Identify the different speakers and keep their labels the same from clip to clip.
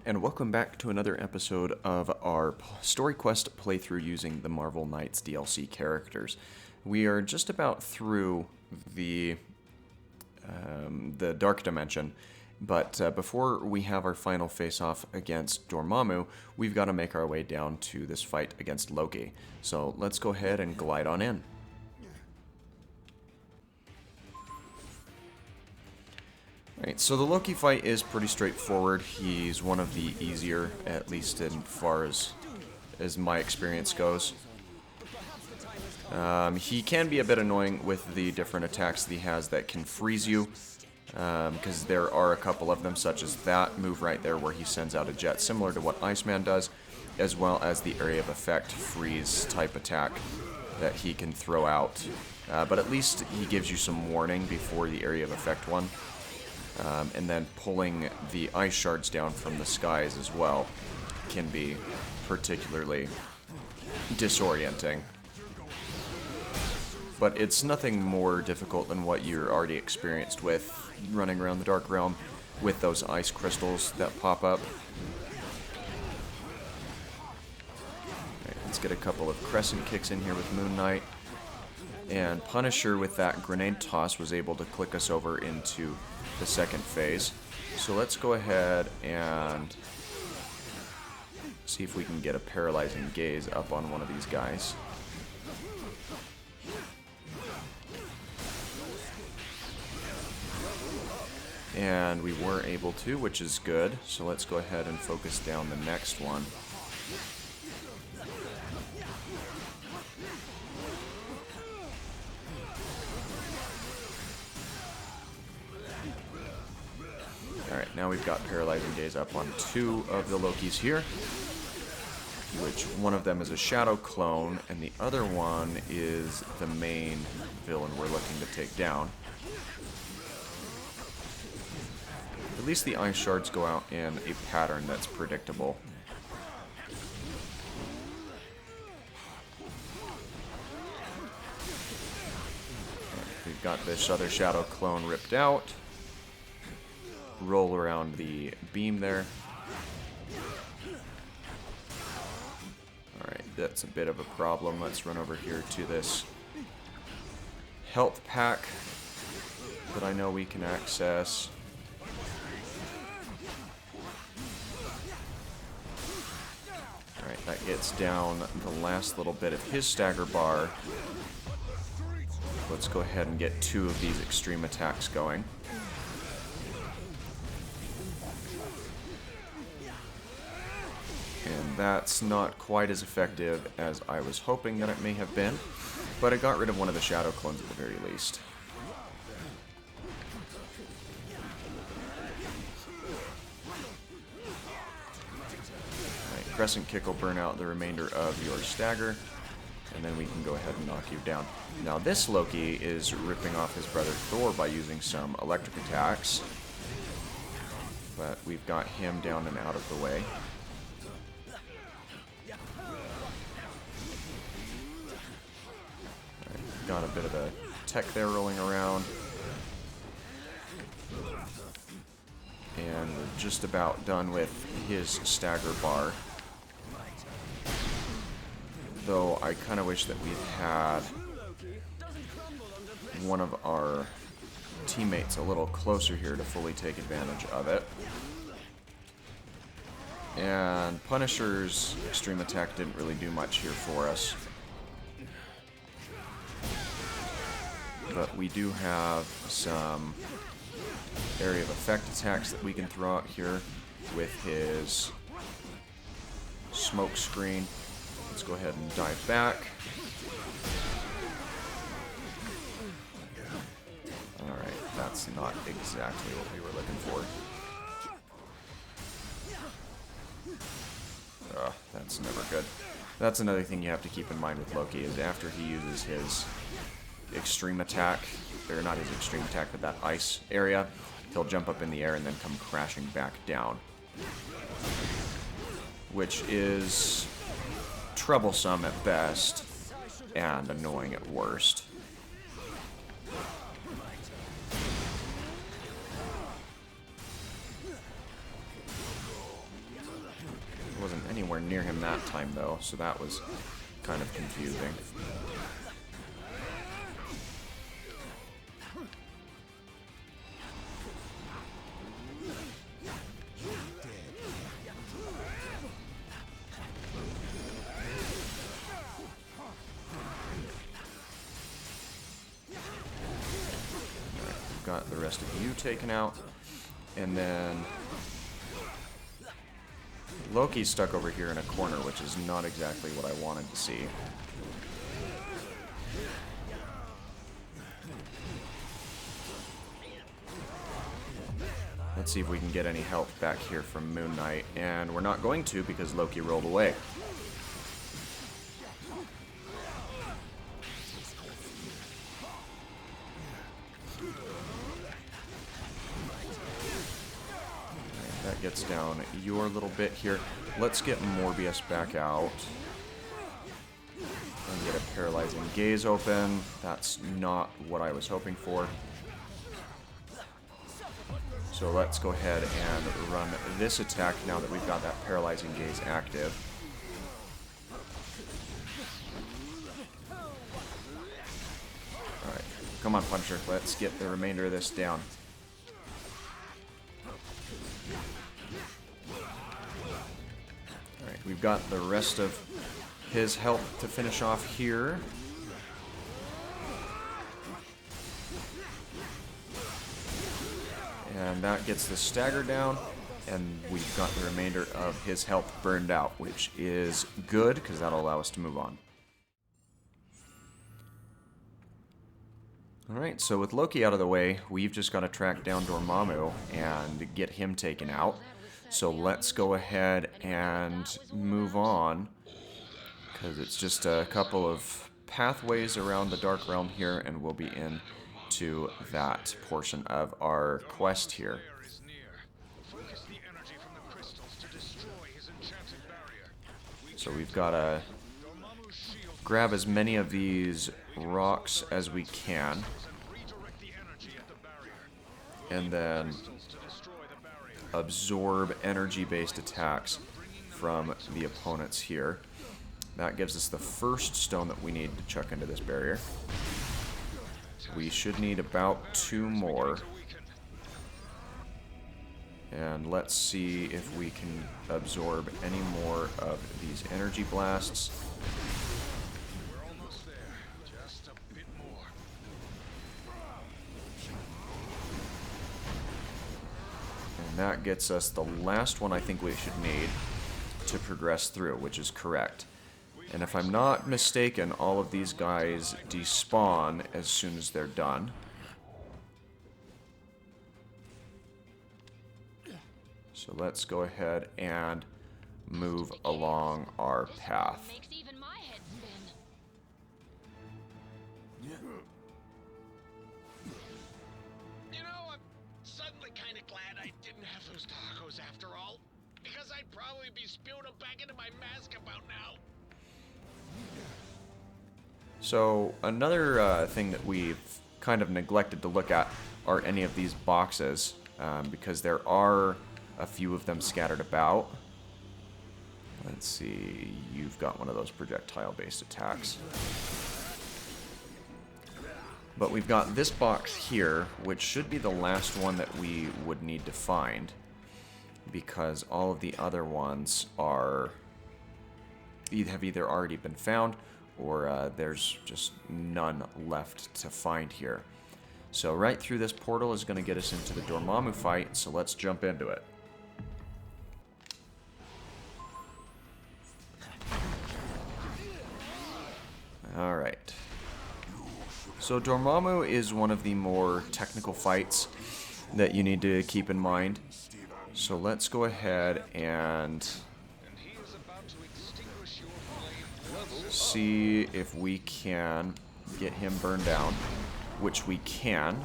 Speaker 1: and welcome back to another episode of our Story Quest playthrough using the Marvel Knights DLC characters. We are just about through the Dark Dimension, but before we have our final face-off against Dormammu, we've got to make our way down to this fight against Loki. So let's go ahead and glide on in. Right, so the Loki fight is pretty straightforward. He's one of the easier, at least as far as my experience goes. He can be a bit annoying with the different attacks that he has that can freeze you, because there are a couple of them, such as that move right there where he sends out a jet similar to what Iceman does, as well as the area of effect freeze type attack that he can throw out. But at least he gives you some warning before the area of effect one. And then pulling the ice shards down from the skies as well can be particularly disorienting. But it's nothing more difficult than what you're already experienced with running around the Dark Realm with those ice crystals that pop up. Right, let's get a couple of crescent kicks in here with Moon Knight. And Punisher with that grenade toss was able to click us over into the second phase. So let's go ahead and see if we can get a paralyzing gaze up on one of these guys. And we were able to, which is good. So let's go ahead and focus down the next one. Alright, now we've got Paralyzing Gaze up on two of the Lokis here, which one of them is a Shadow clone, and the other one is the main villain we're looking to take down. At least the ice shards go out in a pattern that's predictable. Right, we've got this other Shadow clone ripped out. Roll around the beam there. Alright, that's a bit of a problem. Let's run over here to this health pack that I know we can access. Alright, that gets down the last little bit of his stagger bar. Let's go ahead and get two of these extreme attacks going. And that's not quite as effective as I was hoping that it may have been, but I got rid of one of the Shadow clones at the very least. Alright, Crescent Kick will burn out the remainder of your stagger, and then we can go ahead and knock you down. Now this Loki is ripping off his brother Thor by using some electric attacks, but we've got him down and out of the way. Got a bit of a tech there rolling around. And we're just about done with his stagger bar. Though I kind of wish that we'd had one of our teammates a little closer here to fully take advantage of it. And Punisher's extreme attack didn't really do much here for us. But we do have some area of effect attacks that we can throw out here with his smoke screen. Let's go ahead and dive back. Alright, that's not exactly what we were looking for. Ugh, that's never good. That's another thing you have to keep in mind with Loki, is after he uses his extreme attack, or not his extreme attack, but that ice area, he'll jump up in the air and then come crashing back down, which is troublesome at best and annoying at worst. near him that time, though, so that was kind of confusing. Got the rest of you taken out, and then Loki's stuck over here in a corner, which is not exactly what I wanted to see. Let's see if we can get any help back here from Moon Knight, and we're not going to because Loki rolled away. That gets down your little bit here. Let's get Morbius back out. And get a Paralyzing Gaze open. That's not what I was hoping for. So let's go ahead and run this attack now that we've got that Paralyzing Gaze active. Alright, come on Punisher, let's get the remainder of this down. Alright, we've got the rest of his health to finish off here. And that gets the stagger down, and we've got the remainder of his health burned out, which is good, because that'll allow us to move on. Alright, so with Loki out of the way, we've just got to track down Dormammu and get him taken out. So let's go ahead and move on, because it's just a couple of pathways around the Dark Realm here, and we'll be in to that portion of our quest here. So we've got to grab as many of these rocks as we can, and then absorb energy-based attacks from the opponents here. That gives us the first stone that we need to chuck into this barrier. We should need about 2 more. And let's see if we can absorb any more of these energy blasts.
Speaker 2: We're almost there. Just a bit more.
Speaker 1: And that gets us the last one I think we should need to progress through, which is correct. And if I'm not mistaken, all of these guys despawn as soon as they're done. So let's go ahead and move along our path.
Speaker 3: Makes even my head spin.
Speaker 2: You know, I'm suddenly kind of glad I didn't have those tacos after all, because I'd probably be spewing them back into my mask about now.
Speaker 1: So another thing that we've kind of neglected to look at are any of these boxes, because there are a few of them scattered about. Let's see, you've got one of those projectile-based attacks. But we've got this box here, which should be the last one that we would need to find, because all of the other ones are have either already been found, or there's just none left to find here. So right through this portal is going to get us into the Dormammu fight, so let's jump into it. Alright. So Dormammu is one of the more technical fights that you need to keep in mind. So let's go ahead and see if we can get him burned down, which we can.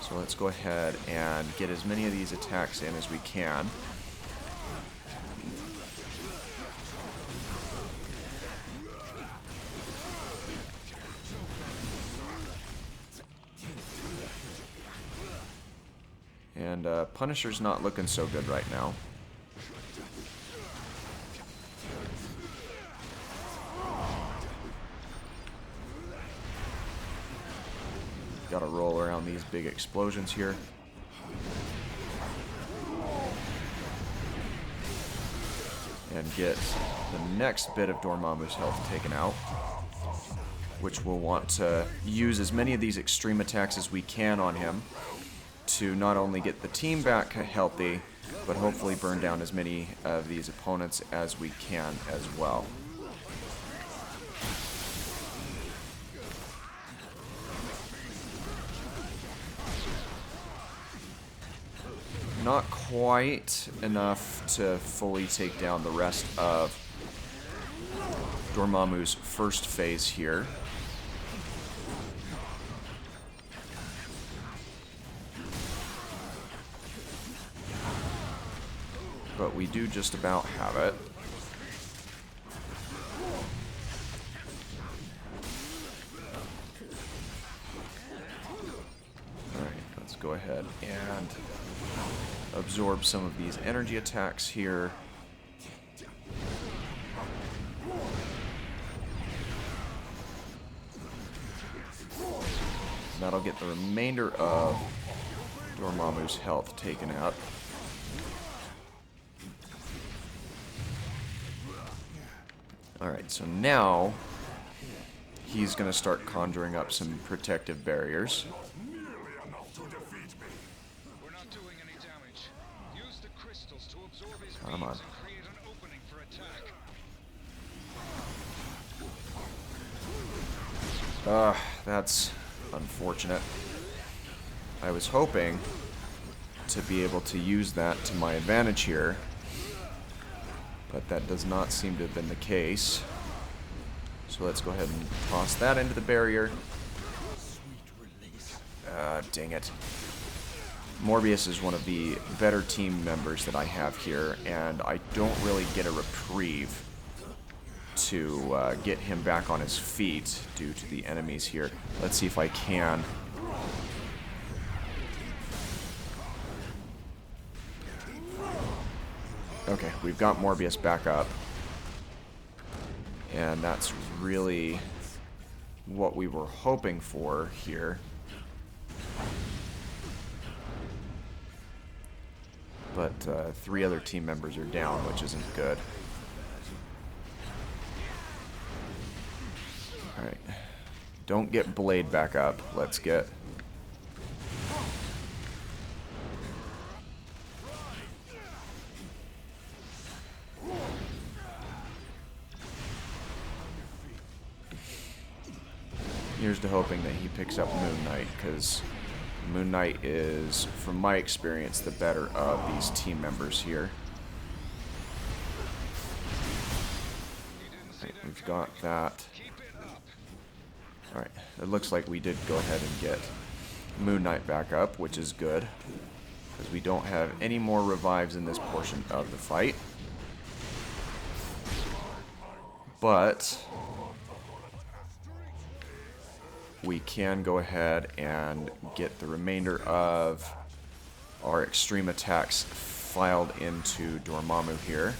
Speaker 1: So let's go ahead and get as many of these attacks in as we can. And Punisher's not looking so good right now. Gotta roll around these big explosions here. And get the next bit of Dormammu's health taken out, which we'll want to use as many of these extreme attacks as we can on him to not only get the team back healthy, but hopefully burn down as many of these opponents as we can as well. Not quite enough to fully take down the rest of Dormammu's first phase here. But we do just about have it. Alright, let's go ahead and absorb some of these energy attacks here. That'll get the remainder of Dormammu's health taken out. Alright, so now he's going to start conjuring up some protective barriers.
Speaker 2: We're not doing any damage. Use the crystals to absorb his
Speaker 1: Come on.
Speaker 2: beams and create an opening for attack.
Speaker 1: That's unfortunate. I was hoping to be able to use that to my advantage here, but that does not seem to have been the case. So let's go ahead and toss that into the barrier. Dang it. Morbius is one of the better team members that I have here, and I don't really get a reprieve to get him back on his feet due to the enemies here. Let's see if I can. Okay, we've got Morbius back up. And that's really what we were hoping for here. But 3 other team members are down, which isn't good. Alright. Don't get Blade back up. Let's get... Here's to hoping that he picks up Moon Knight, because Moon Knight is, from my experience, the better of these team members here. Right, we've got that. Alright, it looks like we did go ahead and get Moon Knight back up, which is good, because we don't have any more revives in this portion of the fight. But we can go ahead and get the remainder of our extreme attacks filed into Dormammu here.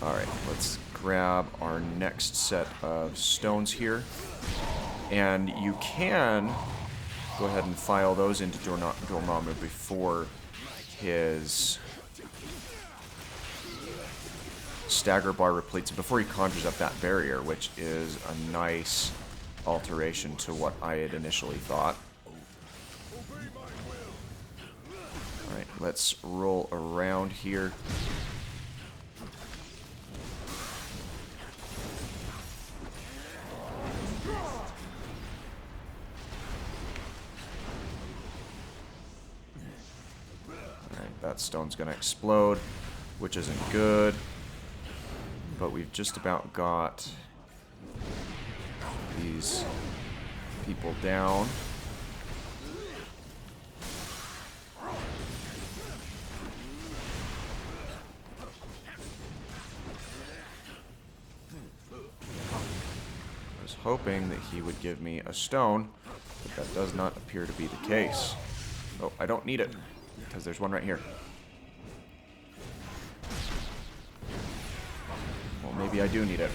Speaker 1: Alright, let's grab our next set of stones here. And you can go ahead and file those into Dormammu before his stagger bar repletes, before he conjures up that barrier, which is a nice alteration to what I had initially thought. Alright, let's roll around here. That stone's going to explode, which isn't good. But we've just about got these people down. I was was hoping that he would give me a stone, but that does not appear to be the case. Oh, I don't need it, because there's one right here. Well, maybe I do need it.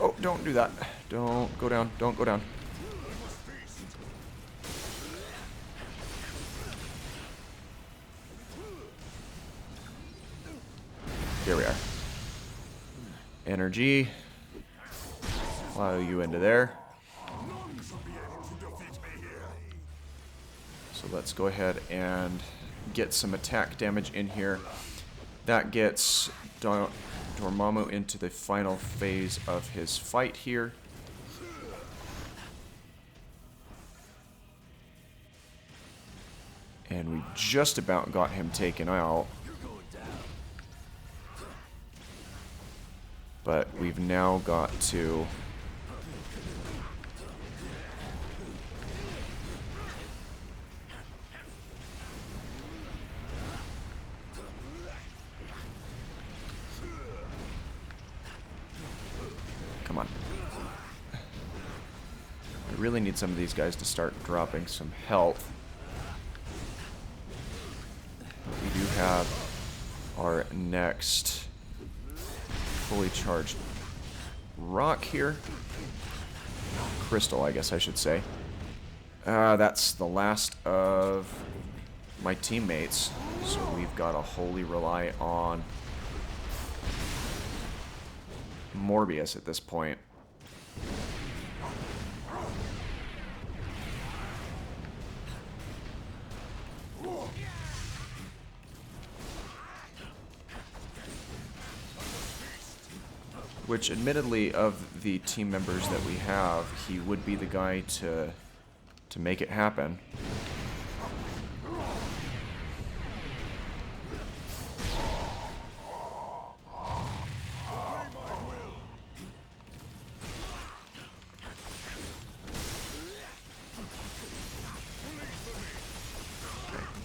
Speaker 1: Oh, don't do that. Don't go down. Don't go down. Here we are. Energy. Allow you into there. So let's go ahead and get some attack damage in here. That gets Dormammu into the final phase of his fight here. And we just about got him taken out. But we've now got to... Come on. I really need some of these guys to start dropping some health. We do have our next fully charged rock here. Crystal, I guess I should say. That's the last of my teammates. So we've got to wholly rely on Morbius at this point. Which, admittedly, of the team members that we have, he would be the guy to make it happen.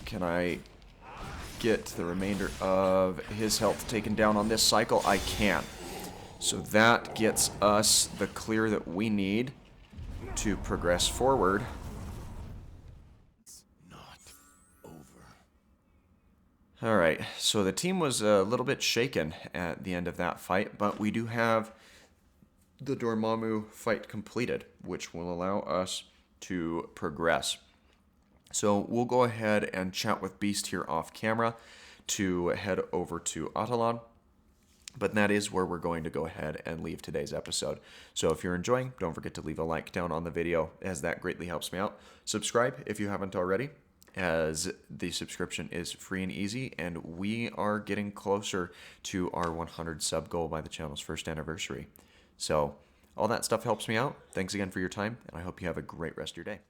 Speaker 1: Can I get the remainder of his health taken down on this cycle? I can. So that gets us the clear that we need to progress forward.
Speaker 3: It's not over.
Speaker 1: Alright, so the team was a little bit shaken at the end of that fight, but we do have the Dormammu fight completed, which will allow us to progress. So we'll go ahead and chat with Beast here off camera to head over to Atalon. But that is where we're going to go ahead and leave today's episode. So if you're enjoying, don't forget to leave a like down on the video, as that greatly helps me out. Subscribe if you haven't already, as the subscription is free and easy, and we are getting closer to our 100 sub goal by the channel's first anniversary. So all that stuff helps me out. Thanks again for your time, and I hope you have a great rest of your day.